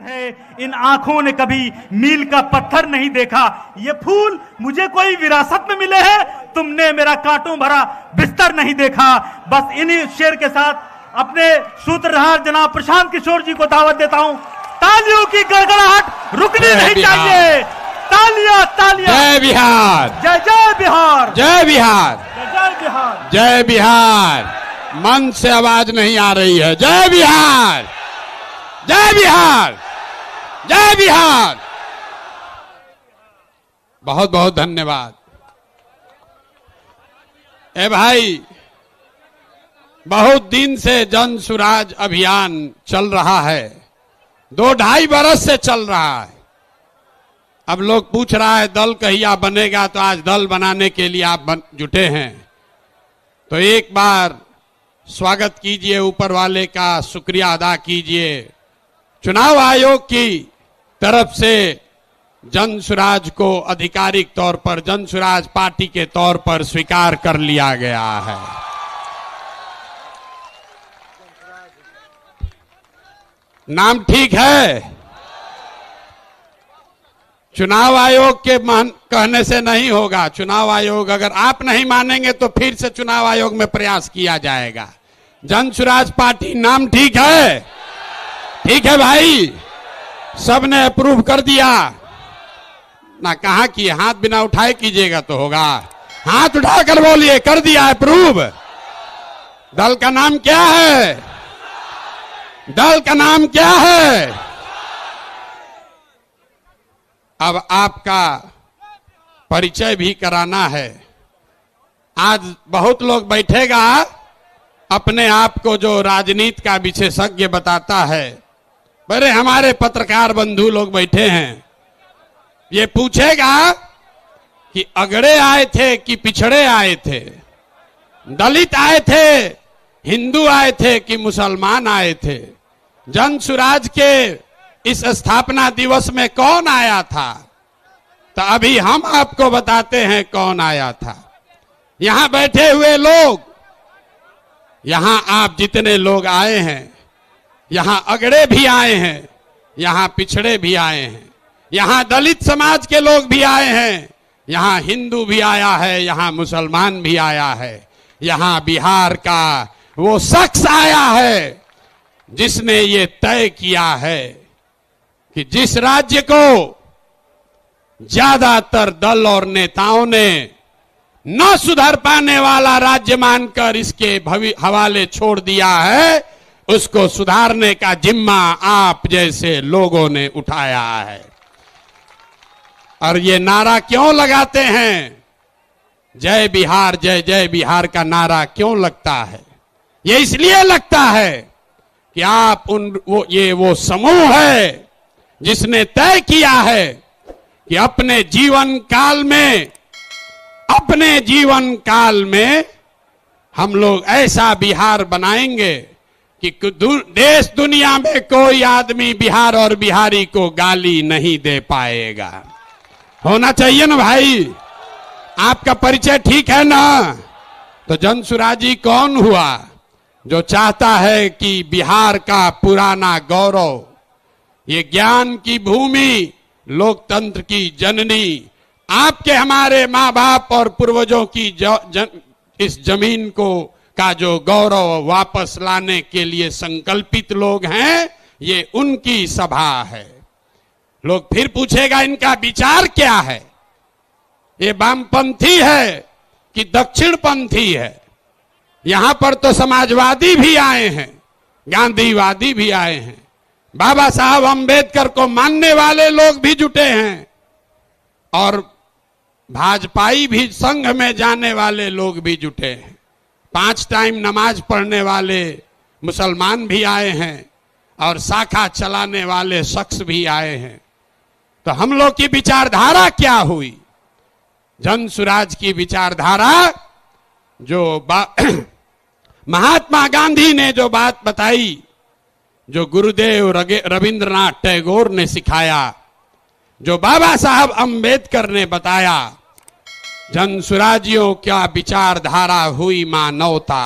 है, इन आंखों ने कभी मील का पत्थर नहीं देखा। ये फूल मुझे कोई विरासत में मिले हैं, तुमने मेरा कांटों भरा बिस्तर नहीं देखा। बस इन्हीं शेर के साथ अपने सूत्रधार जनाब प्रशांत किशोर जी को दावत देता हूं। तालियों की गड़गड़ाहट रुकनी नहीं चाहिए। तालियां तालियां। जय बिहार, जय जय बिहार, जय बिहार, जय जय बिहार, जय बिहार। मन से आवाज नहीं आ रही है। जय बिहार, जय बिहार, जय बिहार। बहुत बहुत धन्यवाद। ए भाई, बहुत दिन से जन सुराज अभियान चल रहा है, 2-2.5 बरस से चल रहा है। अब लोग पूछ रहा है दल कहिया बनेगा, तो आज दल बनाने के लिए आप जुटे हैं। तो एक बार स्वागत कीजिए, ऊपर वाले का शुक्रिया अदा कीजिए। चुनाव आयोग की तरफ से जन सुराज को आधिकारिक तौर पर जन सुराज पार्टी के तौर पर स्वीकार कर लिया गया है। नाम ठीक है। चुनाव आयोग के कहने से नहीं होगा। चुनाव आयोग, अगर आप नहीं मानेंगे तो फिर से चुनाव आयोग में प्रयास किया जाएगा। जन सुराज पार्टी नाम ठीक है? ठीक है भाई, सबने अप्रूव कर दिया ना? कहा कि हाथ बिना उठाए कीजिएगा तो होगा। हाथ उठाकर बोलिए, कर दिया अप्रूव। दल का नाम क्या है? दल का नाम क्या है? अब आपका परिचय भी कराना है। आज बहुत लोग बैठेगा, अपने आप को जो राजनीति का विशेषज्ञ बताता है। बड़े हमारे पत्रकार बंधु लोग बैठे हैं, ये पूछेगा कि अगड़े आए थे कि पिछड़े आए थे, दलित आए थे, हिंदू आए थे कि मुसलमान आए थे। जन सुराज के इस स्थापना दिवस में कौन आया था? तो अभी हम आपको बताते हैं कौन आया था। यहां बैठे हुए लोग, यहां आप जितने लोग आए हैं, यहां अगड़े भी आए हैं, यहां पिछड़े भी आए हैं, यहां दलित समाज के लोग भी आए हैं, यहां हिंदू भी आया है, यहां मुसलमान भी आया है। यहां बिहार का वो शख्स आया है जिसने ये तय किया है कि जिस राज्य को ज्यादातर दल और नेताओं ने न सुधर पाने वाला राज्य मानकर इसके हवाले छोड़ दिया है, उसको सुधारने का जिम्मा आप जैसे लोगों ने उठाया है। और ये नारा क्यों लगाते हैं? जय बिहार, जय जय बिहार का नारा क्यों लगता है? ये इसलिए लगता है कि आप वो समूह है जिसने तय किया है कि अपने जीवन काल में हम लोग ऐसा बिहार बनाएंगे कि देश दुनिया में कोई आदमी बिहार और बिहारी को गाली नहीं दे पाएगा। होना चाहिए ना भाई? आपका परिचय ठीक है ना? तो जन सुराजी कौन हुआ? जो चाहता है कि बिहार का पुराना गौरव, ये ज्ञान की भूमि, लोकतंत्र की जननी, आपके हमारे माँ बाप और पूर्वजों की इस जमीन को का जो गौरव वापस लाने के लिए संकल्पित लोग हैं, ये उनकी सभा है। लोग फिर पूछेगा इनका विचार क्या है? ये वामपंथी है कि दक्षिणपंथी है? यहां पर तो समाजवादी भी आए हैं, गांधीवादी भी आए हैं, बाबा साहब अंबेडकर को मानने वाले लोग भी जुटे हैं, और भाजपाई भी संघ में जाने वाले लोग भी जुटे हैं। 5 टाइम नमाज पढ़ने वाले मुसलमान भी आए हैं, और शाखा चलाने वाले शख्स भी आए हैं। तो हम लोग की विचारधारा क्या हुई? जन सुराज की विचारधारा जो महात्मा गांधी ने जो बात बताई, जो गुरुदेव रविंद्रनाथ टैगोर ने सिखाया, जो बाबा साहब अंबेडकर ने बताया, जन सुराजियों क्या विचारधारा हुई मानवता।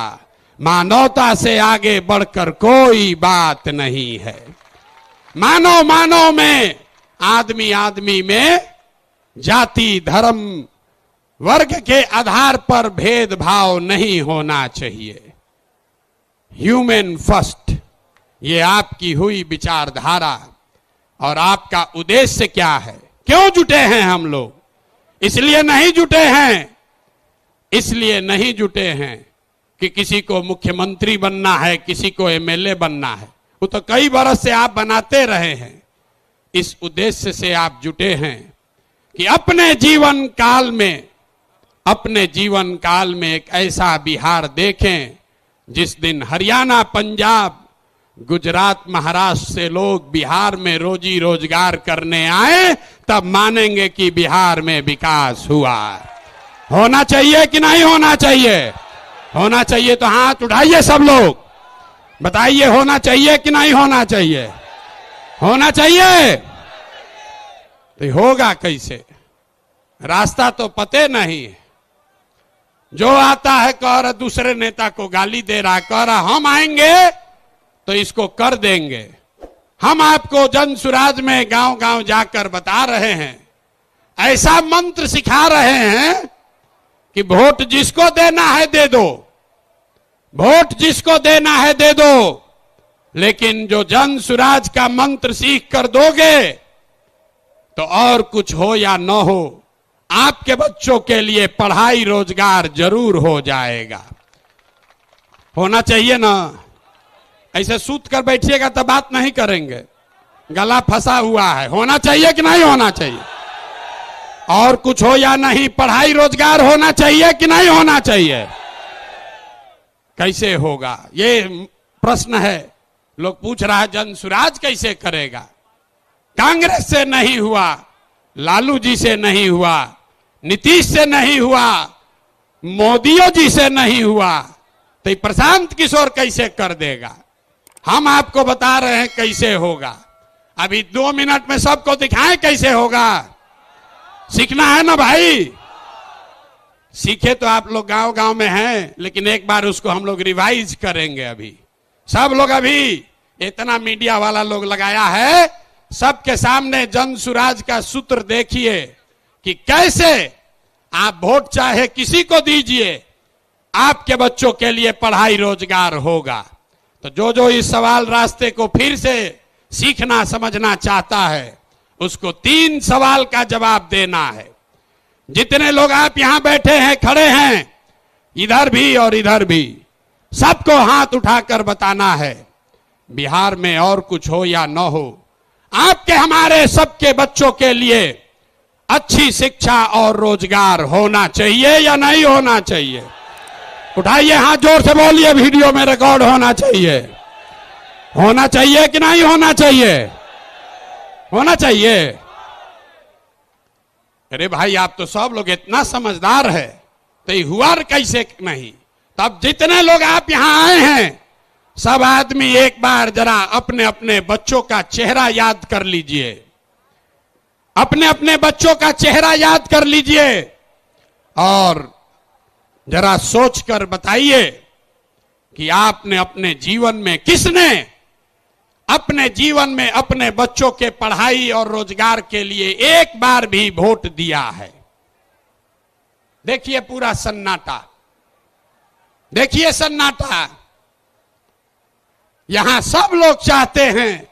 मानवता से आगे बढ़कर कोई बात नहीं है। मानव मानव में, आदमी आदमी में जाति धर्म वर्ग के आधार पर भेदभाव नहीं होना चाहिए। ह्यूमन फर्स्ट, ये आपकी हुई विचारधारा। और आपका उद्देश्य क्या है? क्यों जुटे हैं हम लोग? इसलिए नहीं जुटे हैं, इसलिए नहीं जुटे हैं कि किसी को मुख्यमंत्री बनना है, किसी को एमएलए बनना है। वो तो कई बरस से आप बनाते रहे हैं। इस उद्देश्य से आप जुटे हैं कि अपने जीवन काल में एक ऐसा बिहार देखें जिस दिन हरियाणा, पंजाब, गुजरात, महाराष्ट्र से लोग बिहार में रोजी रोजगार करने आए, तब मानेंगे कि बिहार में विकास हुआ। होना चाहिए कि नहीं होना चाहिए? होना चाहिए तो हाथ उठाइए सब लोग, बताइए होना चाहिए कि नहीं होना चाहिए? होना चाहिए। तो होगा कैसे? रास्ता तो पते नहीं है। जो आता है कह रहा, दूसरे नेता को गाली दे रहा, कह रहा हम आएंगे तो इसको कर देंगे। हम आपको जन सुराज में गांव गांव जाकर बता रहे हैं, ऐसा मंत्र सिखा रहे हैं कि वोट जिसको देना है दे दो, वोट जिसको देना है दे दो, लेकिन जो जन सुराज का मंत्र सीख कर दोगे तो और कुछ हो या न हो, आपके बच्चों के लिए पढ़ाई रोजगार जरूर हो जाएगा। होना चाहिए ना? ऐसे सूत कर बैठिएगा तो बात नहीं करेंगे, गला फंसा हुआ है। होना चाहिए कि नहीं होना चाहिए? और कुछ हो या नहीं, पढ़ाई रोजगार होना चाहिए कि नहीं होना चाहिए? कैसे होगा ये प्रश्न है। लोग पूछ रहा है जन सुराज कैसे करेगा? कांग्रेस से नहीं हुआ, लालू जी से नहीं हुआ, नीतीश से नहीं हुआ, मोदियों जी से नहीं हुआ, तो प्रशांत किशोर कैसे कर देगा? हम आपको बता रहे हैं कैसे होगा। अभी 2 मिनट में सबको दिखाएं कैसे होगा। सीखना है ना भाई? सीखे तो आप लोग गांव गांव में हैं, लेकिन एक बार उसको हम लोग रिवाइज करेंगे। अभी सब लोग, अभी इतना मीडिया वाला लोग लगाया है, सबके सामने जन सुराज का सूत्र देखिए कि कैसे आप वोट चाहे किसी को दीजिए, आपके बच्चों के लिए पढ़ाई रोजगार होगा। तो जो इस सवाल रास्ते को फिर से सीखना समझना चाहता है, उसको 3 सवाल का जवाब देना है। जितने लोग आप यहां बैठे हैं, खड़े हैं, इधर भी और इधर भी, सबको हाथ उठाकर बताना है, बिहार में और कुछ हो या न हो, आपके हमारे सबके बच्चों के लिए अच्छी शिक्षा और रोजगार होना चाहिए या नहीं होना चाहिए? उठाइए हाथ, जोर से बोलिए, वीडियो में रिकॉर्ड होना चाहिए। होना चाहिए कि नहीं होना चाहिए? होना चाहिए। अरे भाई, आप तो सब लोग इतना समझदार है, तो ये हुआ कैसे नहीं? तब जितने लोग आप यहां आए हैं, सब आदमी एक बार जरा अपने अपने बच्चों का चेहरा याद कर लीजिए, अपने अपने बच्चों का चेहरा याद कर लीजिए और जरा सोचकर बताइए कि आपने अपने जीवन में, किसने अपने जीवन में अपने बच्चों के पढ़ाई और रोजगार के लिए एक बार भी वोट दिया है? देखिए पूरा सन्नाटा, देखिए सन्नाटा। यहां सब लोग चाहते हैं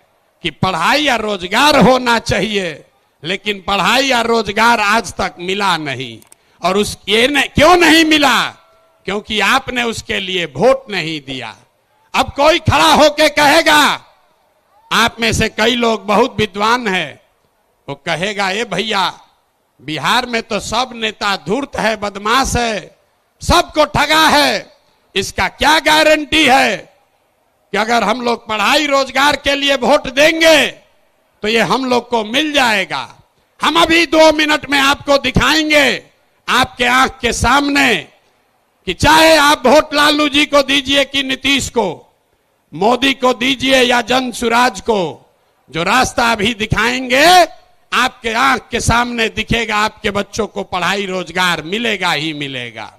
कि पढ़ाई या रोजगार होना चाहिए, लेकिन पढ़ाई या रोजगार आज तक मिला नहीं। और क्यों नहीं मिला? क्योंकि आपने उसके लिए वोट नहीं दिया। अब कोई खड़ा होके कहेगा, आप में से कई लोग बहुत विद्वान हैं, वो कहेगा, ए भैया, बिहार में तो सब नेता धूर्त है, बदमाश है, सबको ठगा है, इसका क्या गारंटी है कि अगर हम लोग पढ़ाई रोजगार के लिए वोट देंगे तो ये हम लोग को मिल जाएगा? हम अभी 2 मिनट में आपको दिखाएंगे, आपके आंख के सामने, कि चाहे आप वोट लालू जी को दीजिए कि नीतीश को, मोदी को दीजिए या जन सुराज को, जो रास्ता अभी दिखाएंगे आपके आंख के सामने दिखेगा, आपके बच्चों को पढ़ाई रोजगार मिलेगा ही मिलेगा।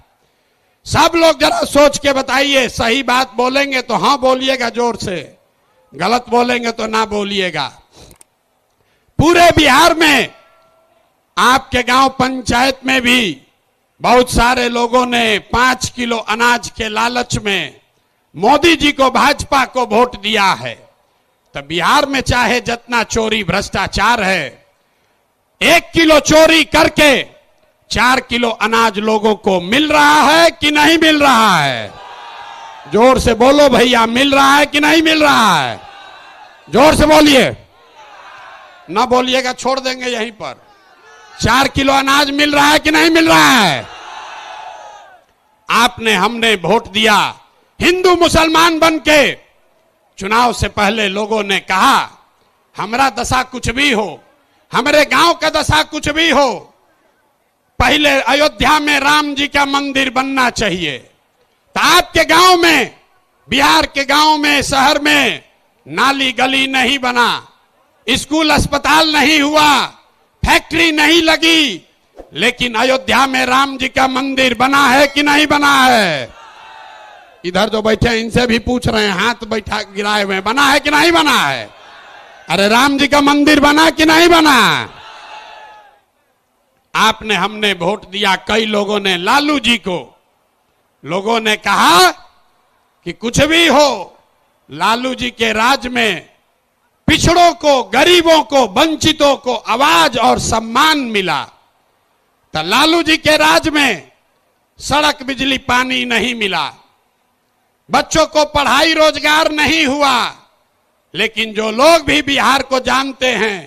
सब लोग जरा सोच के बताइए, सही बात बोलेंगे तो हाँ बोलिएगा जोर से, गलत बोलेंगे तो ना बोलिएगा। पूरे बिहार में आपके गांव पंचायत में भी बहुत सारे लोगों ने 5 किलो अनाज के लालच में मोदी जी को, भाजपा को वोट दिया है। तो बिहार में चाहे जितना चोरी भ्रष्टाचार है, 1 किलो चोरी करके 4 किलो अनाज लोगों को मिल रहा है कि नहीं मिल रहा है? जोर से बोलो भैया, मिल रहा है कि नहीं मिल रहा है? जोर से बोलिए, ना बोलिएगा छोड़ देंगे यहीं पर। 4 किलो अनाज मिल रहा है कि नहीं मिल रहा है? आपने, हमने वोट दिया हिंदू मुसलमान बनके। चुनाव से पहले लोगों ने कहा हमारा दशा कुछ भी हो, हमारे गांव का दशा कुछ भी हो, पहले अयोध्या में राम जी का मंदिर बनना चाहिए। तो आपके गांव में, बिहार के गांव में, शहर में नाली गली नहीं बना, स्कूल अस्पताल नहीं हुआ, फैक्ट्री नहीं लगी, लेकिन अयोध्या में राम जी का मंदिर बना है कि नहीं बना है? इधर जो बैठे हैं इनसे भी पूछ रहे हैं, हाथ बैठा गिराए हुए, बना है कि नहीं बना है? अरे राम जी का मंदिर बना कि नहीं बना? आपने, हमने वोट दिया, कई लोगों ने लालू जी को। लोगों ने कहा कि कुछ भी हो, लालू जी के राज में पिछड़ों को, गरीबों को, वंचितों को आवाज और सम्मान मिला। तो लालू जी के राज में सड़क, बिजली, पानी नहीं मिला, बच्चों को पढ़ाई रोजगार नहीं हुआ। लेकिन जो लोग भी बिहार को जानते हैं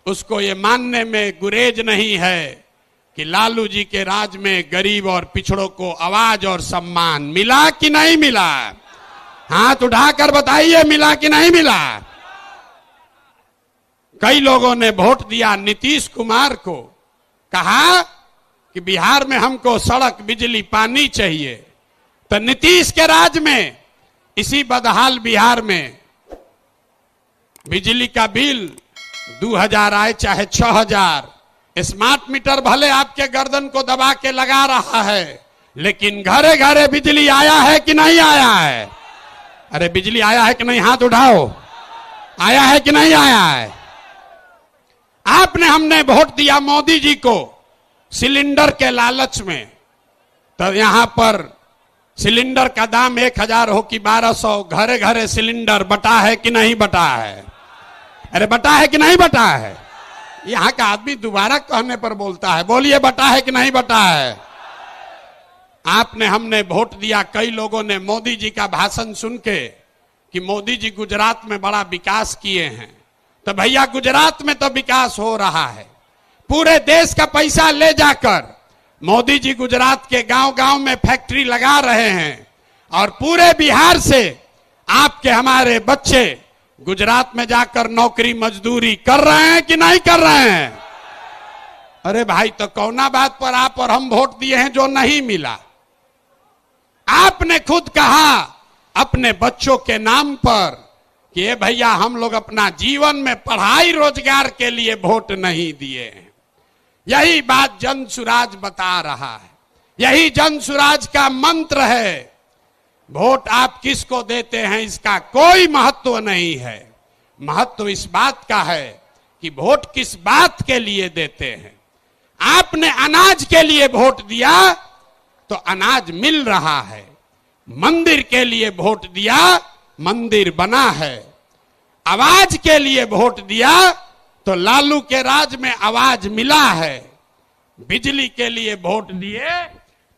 उसको ये मानने में गुरेज नहीं है कि लालू जी के राज में गरीब और पिछड़ों को आवाज और सम्मान मिला कि नहीं मिला? हाथ उठाकर बताइए, मिला कि नहीं मिला? कई लोगों ने वोट दिया नीतीश कुमार को, कहा कि बिहार में हमको सड़क, बिजली, पानी चाहिए। तो नीतीश के राज में, इसी बदहाल बिहार में बिजली का बिल 2000 आए चाहे 6000, स्मार्ट मीटर भले आपके गर्दन को दबा के लगा रहा है, लेकिन घरे घरे बिजली आया है कि नहीं आया है? अरे बिजली आया है कि नहीं? हाथ उठाओ, आया है कि नहीं आया है? आपने, हमने वोट दिया मोदी जी को सिलेंडर के लालच में। तो यहां पर सिलेंडर का दाम 1000 हो कि 1200, घरे घरे सिलेंडर बटा है कि नहीं बटा है? अरे बटा है कि नहीं बटा है? यहां का आदमी दोबारा कहने पर बोलता है, बोलिए बटा है कि नहीं बटा है? आपने, हमने वोट दिया, कई लोगों ने मोदी जी का भाषण सुन के कि मोदी जी गुजरात में बड़ा विकास किए हैं। तो भैया गुजरात में तो विकास हो रहा है, पूरे देश का पैसा ले जाकर मोदी जी गुजरात के गांव गांव में फैक्ट्री लगा रहे हैं, और पूरे बिहार से आपके, हमारे बच्चे गुजरात में जाकर नौकरी मजदूरी कर रहे हैं कि नहीं कर रहे हैं? अरे भाई, तो कौना बात पर आप और हम वोट दिए हैं जो नहीं मिला? आपने खुद कहा अपने बच्चों के नाम पर कि ये भैया हम लोग अपना जीवन में पढ़ाई रोजगार के लिए वोट नहीं दिए हैं। यही बात जन सुराज बता रहा है, यही जन सुराज का मंत्र है। वोट आप किसको देते हैं इसका कोई महत्व नहीं है, महत्व इस बात का है कि वोट किस बात के लिए देते हैं। आपने अनाज के लिए वोट दिया तो अनाज मिल रहा है, मंदिर के लिए वोट दिया, मंदिर बना है, आवाज के लिए वोट दिया तो लालू के राज में आवाज मिला है, बिजली के लिए वोट दिए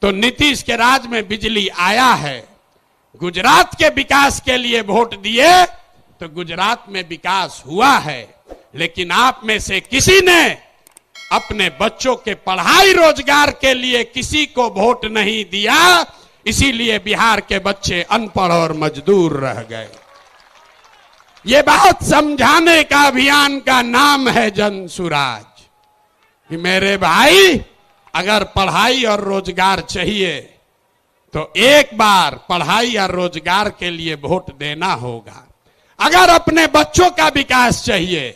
तो नीतीश के राज में बिजली आया है, गुजरात के विकास के लिए वोट दिए तो गुजरात में विकास हुआ है। लेकिन आप में से किसी ने अपने बच्चों के पढ़ाई रोजगार के लिए किसी को वोट नहीं दिया, इसीलिए बिहार के बच्चे अनपढ़ और मजदूर रह गए। ये बात समझाने का अभियान का नाम है जन सुराज कि मेरे भाई, अगर पढ़ाई और रोजगार चाहिए तो एक बार पढ़ाई और रोजगार के लिए वोट देना होगा। अगर अपने बच्चों का विकास चाहिए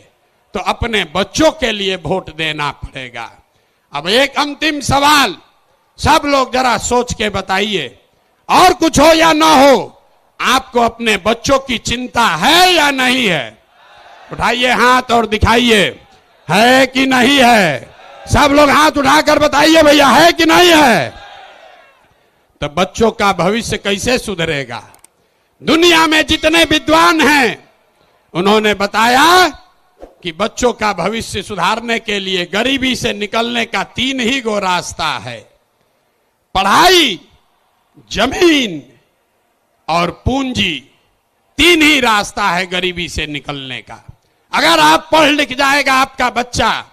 तो अपने बच्चों के लिए वोट देना पड़ेगा। अब एक अंतिम सवाल, सब लोग जरा सोच के बताइए, और कुछ हो या ना हो, आपको अपने बच्चों की चिंता है या नहीं है? उठाइए हाथ और दिखाइए, है कि नहीं है? सब लोग हाथ उठाकर बताइए भैया, है कि नहीं है? तो बच्चों का भविष्य कैसे सुधरेगा? दुनिया में जितने विद्वान हैं उन्होंने बताया कि बच्चों का भविष्य सुधारने के लिए गरीबी से निकलने का 3 ही गो रास्ता है। पढ़ाई, जमीन और पूंजी, 3 ही रास्ता है गरीबी से निकलने का। अगर आप पढ़ लिख जाएगा, आपका बच्चा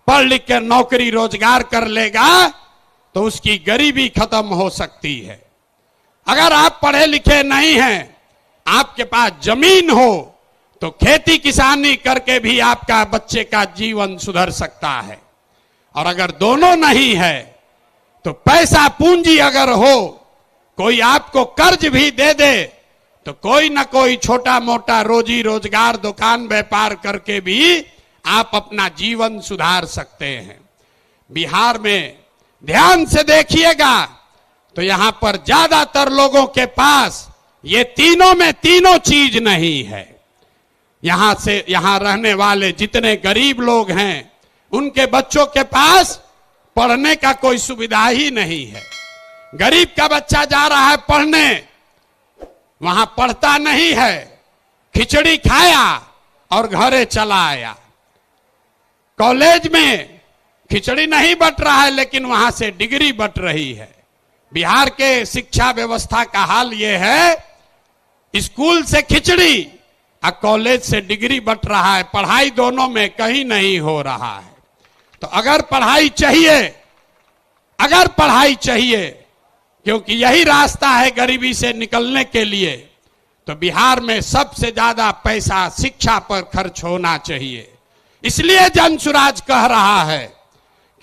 पढ़ लिख कर नौकरी रोजगार कर लेगा तो उसकी गरीबी खत्म हो सकती है। अगर आप पढ़े लिखे नहीं हैं, आपके पास जमीन हो तो खेती किसानी करके भी आपका बच्चे का जीवन सुधर सकता है। और अगर दोनों नहीं है तो पैसा पूंजी अगर हो, कोई आपको कर्ज भी दे दे तो कोई ना कोई छोटा मोटा रोजी रोजगार दुकान व्यापार करके भी आप अपना जीवन सुधार सकते हैं। बिहार में ध्यान से देखिएगा तो यहां पर ज्यादातर लोगों के पास ये तीनों में तीनों चीज नहीं है। यहां रहने वाले जितने गरीब लोग हैं उनके बच्चों के पास पढ़ने का कोई सुविधा ही नहीं है। गरीब का बच्चा जा रहा है पढ़ने, वहां पढ़ता नहीं है, खिचड़ी खाया और घरे चला आया। कॉलेज में खिचड़ी नहीं बट रहा है लेकिन वहां से डिग्री बट रही है। बिहार के शिक्षा व्यवस्था का हाल यह है, स्कूल से खिचड़ी और कॉलेज से डिग्री बट रहा है, पढ़ाई दोनों में कहीं नहीं हो रहा है। तो अगर पढ़ाई चाहिए क्योंकि यही रास्ता है गरीबी से निकलने के लिए, तो बिहार में सबसे ज्यादा पैसा शिक्षा पर खर्च होना चाहिए। इसलिए जनसुराज कह रहा है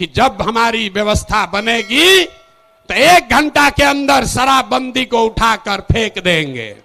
कि जब हमारी व्यवस्था बनेगी तो 1 घंटा के अंदर शराबबंदी को उठाकर फेंक देंगे।